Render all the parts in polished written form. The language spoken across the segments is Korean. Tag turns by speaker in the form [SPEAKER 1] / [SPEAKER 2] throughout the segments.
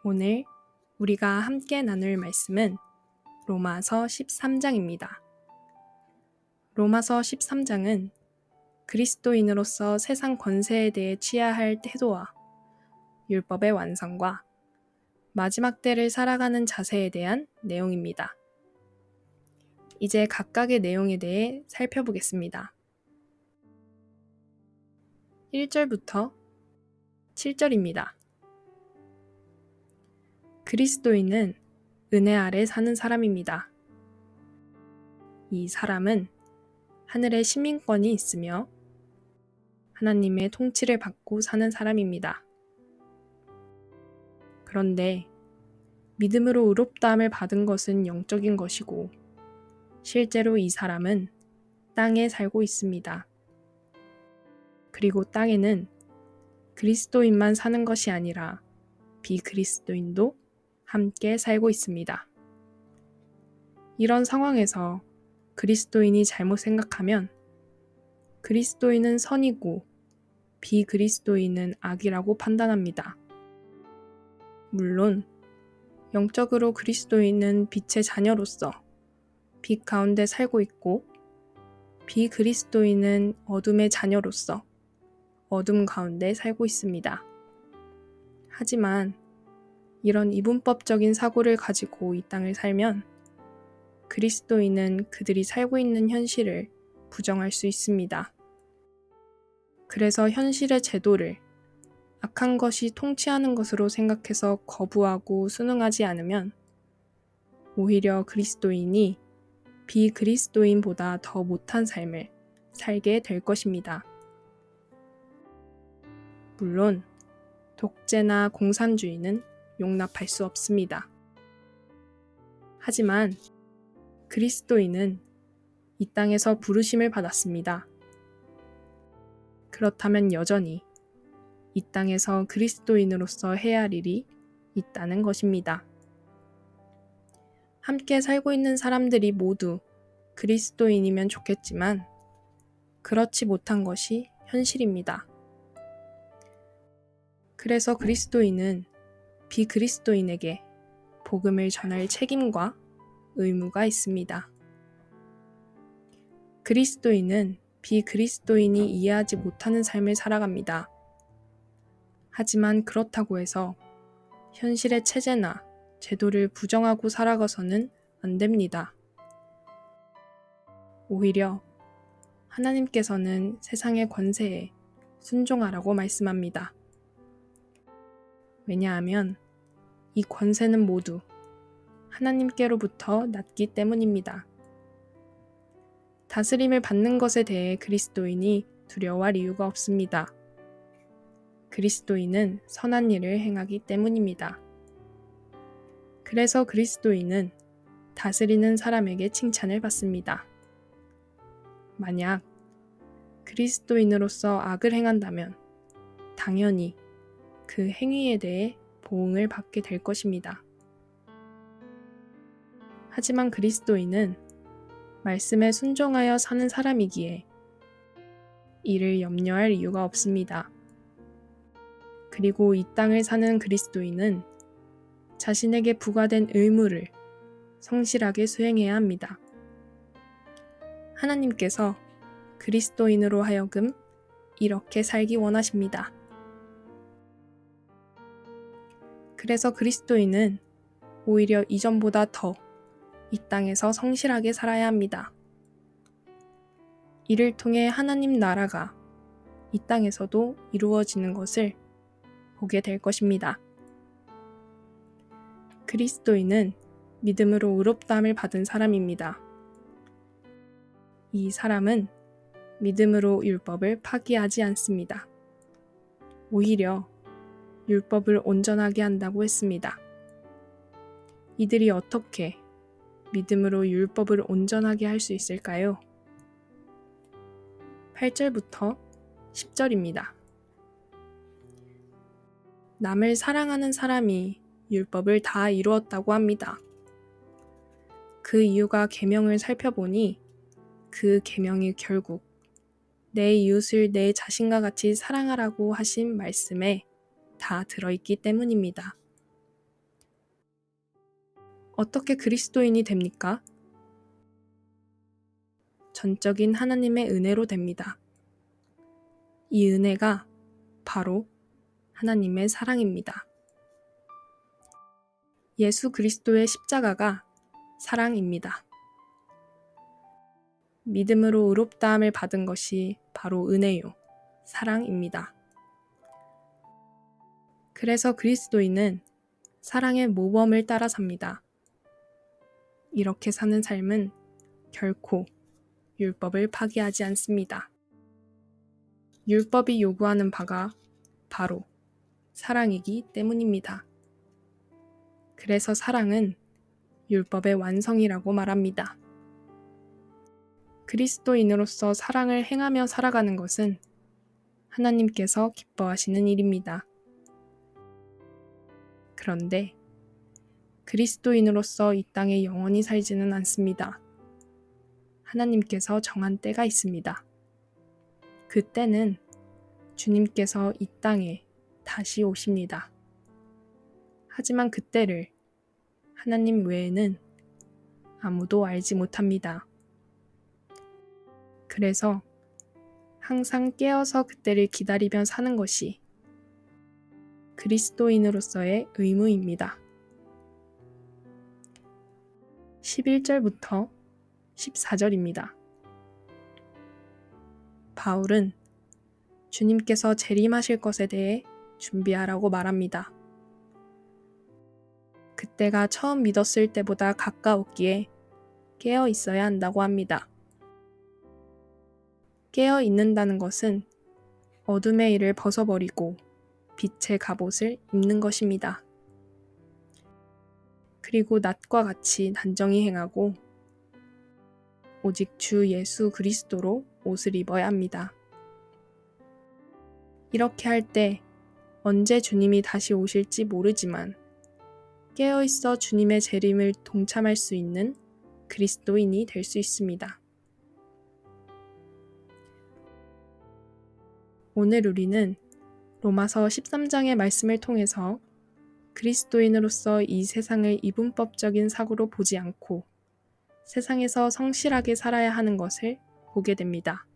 [SPEAKER 1] 오늘 우리가 함께 나눌 말씀은 로마서 13장입니다. 로마서 13장은 그리스도인으로서 세상 권세에 대해 취해야 할 태도와 율법의 완성과 마지막 때를 살아가는 자세에 대한 내용입니다. 이제 각각의 내용에 대해 살펴보겠습니다. 1절부터 7절입니다. 그리스도인은 은혜 아래 사는 사람입니다. 이 사람은 하늘의 시민권이 있으며 하나님의 통치를 받고 사는 사람입니다. 그런데 믿음으로 의롭다함을 받은 것은 영적인 것이고 실제로 이 사람은 땅에 살고 있습니다. 그리고 땅에는 그리스도인만 사는 것이 아니라 비그리스도인도 함께 살고 있습니다. 이런 상황에서 그리스도인이 잘못 생각하면 그리스도인은 선이고 비그리스도인은 악이라고 판단합니다. 물론 영적으로 그리스도인은 빛의 자녀로서 빛 가운데 살고 있고 비그리스도인은 어둠의 자녀로서 어둠 가운데 살고 있습니다. 하지만 이런 이분법적인 사고를 가지고 이 땅을 살면 그리스도인은 그들이 살고 있는 현실을 부정할 수 있습니다. 그래서 현실의 제도를 악한 것이 통치하는 것으로 생각해서 거부하고 순응하지 않으면 오히려 그리스도인이 비그리스도인보다 더 못한 삶을 살게 될 것입니다. 물론 독재나 공산주의는 용납할 수 없습니다. 하지만 그리스도인은 이 땅에서 부르심을 받았습니다. 그렇다면 여전히 이 땅에서 그리스도인으로서 해야 할 일이 있다는 것입니다. 함께 살고 있는 사람들이 모두 그리스도인이면 좋겠지만 그렇지 못한 것이 현실입니다. 그래서 그리스도인은 비그리스도인에게 복음을 전할 책임과 의무가 있습니다. 그리스도인은 비그리스도인이 이해하지 못하는 삶을 살아갑니다. 하지만 그렇다고 해서 현실의 체제나 제도를 부정하고 살아가서는 안 됩니다. 오히려 하나님께서는 세상의 권세에 순종하라고 말씀합니다. 왜냐하면 이 권세는 모두 하나님께로부터 났기 때문입니다. 다스림을 받는 것에 대해 그리스도인이 두려워할 이유가 없습니다. 그리스도인은 선한 일을 행하기 때문입니다. 그래서 그리스도인은 다스리는 사람에게 칭찬을 받습니다. 만약 그리스도인으로서 악을 행한다면 당연히 그 행위에 대해 보응을 받게 될 것입니다. 하지만 그리스도인은 말씀에 순종하여 사는 사람이기에 이를 염려할 이유가 없습니다. 그리고 이 땅을 사는 그리스도인은 자신에게 부과된 의무를 성실하게 수행해야 합니다. 하나님께서 그리스도인으로 하여금 이렇게 살기 원하십니다. 그래서 그리스도인은 오히려 이전보다 더 이 땅에서 성실하게 살아야 합니다. 이를 통해 하나님 나라가 이 땅에서도 이루어지는 것을 보게 될 것입니다. 그리스도인은 믿음으로 의롭다함을 받은 사람입니다. 이 사람은 믿음으로 율법을 파기하지 않습니다. 오히려 율법을 온전하게 한다고 했습니다. 이들이 어떻게 믿음으로 율법을 온전하게 할 수 있을까요? 8절부터 10절입니다. 남을 사랑하는 사람이 율법을 다 이루었다고 합니다. 그 이유가 계명을 살펴보니 그 계명이 결국 내 이웃을 내 자신과 같이 사랑하라고 하신 말씀에 다 들어있기 때문입니다. 어떻게 그리스도인이 됩니까? 전적인 하나님의 은혜로 됩니다. 이 은혜가 바로 하나님의 사랑입니다. 예수 그리스도의 십자가가 사랑입니다. 믿음으로 의롭다함을 받은 것이 바로 은혜요, 사랑입니다. 그래서 그리스도인은 사랑의 모범을 따라 삽니다. 이렇게 사는 삶은 결코 율법을 파기하지 않습니다. 율법이 요구하는 바가 바로 사랑이기 때문입니다. 그래서 사랑은 율법의 완성이라고 말합니다. 그리스도인으로서 사랑을 행하며 살아가는 것은 하나님께서 기뻐하시는 일입니다. 그런데 그리스도인으로서 이 땅에 영원히 살지는 않습니다. 하나님께서 정한 때가 있습니다. 그 때는 주님께서 이 땅에 다시 오십니다. 하지만 그 때를 하나님 외에는 아무도 알지 못합니다. 그래서 항상 깨어서 그때를 기다리며 사는 것이 그리스도인으로서의 의무입니다. 11절부터 14절입니다. 바울은 주님께서 재림하실 것에 대해 준비하라고 말합니다. 그때가 처음 믿었을 때보다 가까웠기에 깨어 있어야 한다고 합니다. 깨어 있는다는 것은 어둠의 일을 벗어버리고 빛의 갑옷을 입는 것입니다. 그리고 낮과 같이 단정히 행하고 오직 주 예수 그리스도로 옷을 입어야 합니다. 이렇게 할 때 언제 주님이 다시 오실지 모르지만 깨어있어 주님의 재림을 동참할 수 있는 그리스도인이 될 수 있습니다. 오늘 우리는 로마서 13장의 말씀을 통해서 그리스도인으로서 이 세상을 이분법적인 사고로 보지 않고 세상에서 성실하게 살아야 하는 것을 보게 됩니다.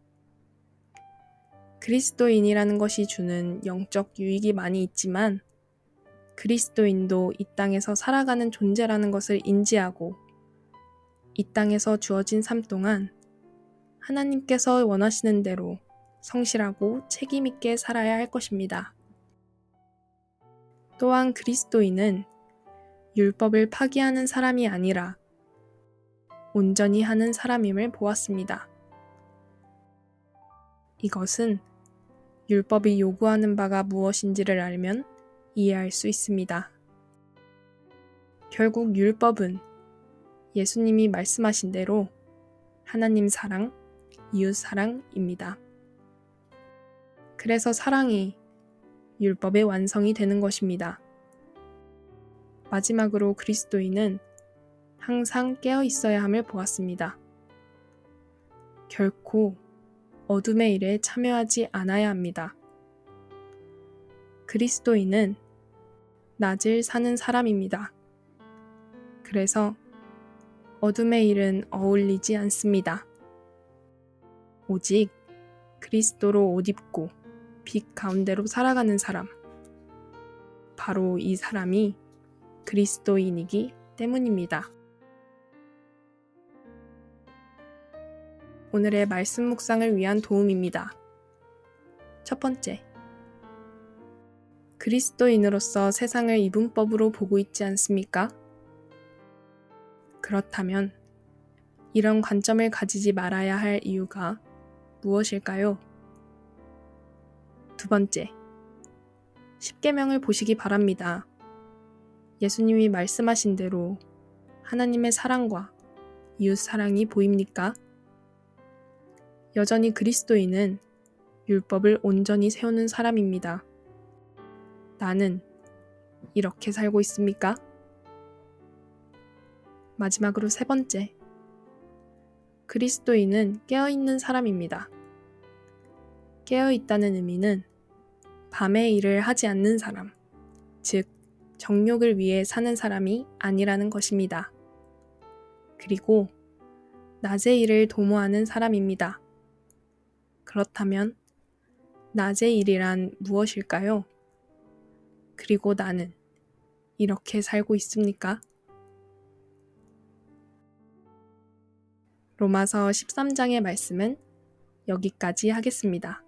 [SPEAKER 1] 그리스도인이라는 것이 주는 영적 유익이 많이 있지만 그리스도인도 이 땅에서 살아가는 존재라는 것을 인지하고 이 땅에서 주어진 삶 동안 하나님께서 원하시는 대로 성실하고 책임있게 살아야 할 것입니다. 또한 그리스도인은 율법을 파기하는 사람이 아니라 온전히 하는 사람임을 보았습니다. 이것은 율법이 요구하는 바가 무엇인지를 알면 이해할 수 있습니다. 결국 율법은 예수님이 말씀하신 대로 하나님 사랑, 이웃 사랑입니다. 그래서 사랑이 율법의 완성이 되는 것입니다. 마지막으로 그리스도인은 항상 깨어 있어야 함을 보았습니다. 결코 어둠의 일에 참여하지 않아야 합니다. 그리스도인은 낮을 사는 사람입니다. 그래서 어둠의 일은 어울리지 않습니다. 오직 그리스도로 옷 입고 빛 가운데로 살아가는 사람, 바로 이 사람이 그리스도인이기 때문입니다. 오늘의 말씀 묵상을 위한 도움입니다. 첫 번째, 그리스도인으로서 세상을 이분법으로 보고 있지 않습니까? 그렇다면 이런 관점을 가지지 말아야 할 이유가 무엇일까요? 두 번째, 십계명을 보시기 바랍니다. 예수님이 말씀하신 대로 하나님의 사랑과 이웃 사랑이 보입니까? 여전히 그리스도인은 율법을 온전히 세우는 사람입니다. 나는 이렇게 살고 있습니까? 마지막으로 세 번째, 그리스도인은 깨어있는 사람입니다. 깨어있다는 의미는 밤의 일을 하지 않는 사람, 즉 정욕을 위해 사는 사람이 아니라는 것입니다. 그리고 낮의 일을 도모하는 사람입니다. 그렇다면 낮의 일이란 무엇일까요? 그리고 나는 이렇게 살고 있습니까? 로마서 13장의 말씀은 여기까지 하겠습니다.